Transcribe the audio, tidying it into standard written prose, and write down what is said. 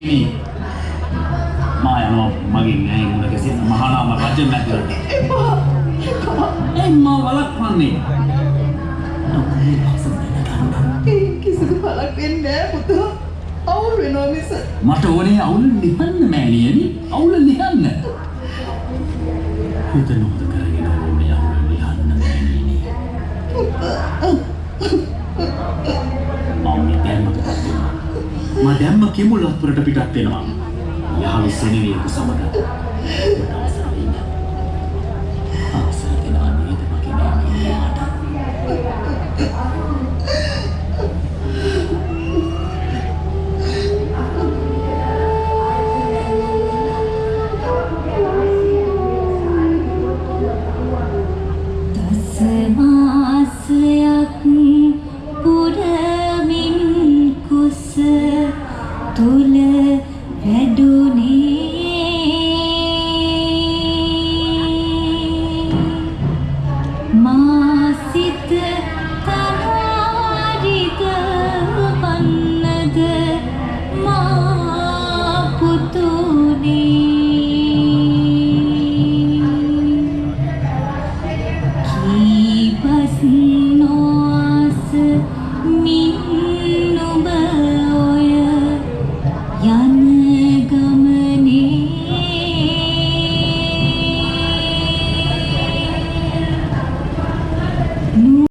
ini Maya maging ngayon muna kasi mahal ang radyo natin. Emma walak pani. කිසිදු පළක් වෙන්නේ නැහැ පුතා. අවුල් වෙනවා මිස. මට ඕනේ අවුල් ලිහන්න මෑණියනි. අවුල් ලිහන්න. හිතනොත් කරගෙන ඕනේ අවුල් ලිහන්න මෑණියනි. මම දැම්ම කිමුලත්පුරට පිටත් වෙනවා. යහවි සෙනෙවියක සමග.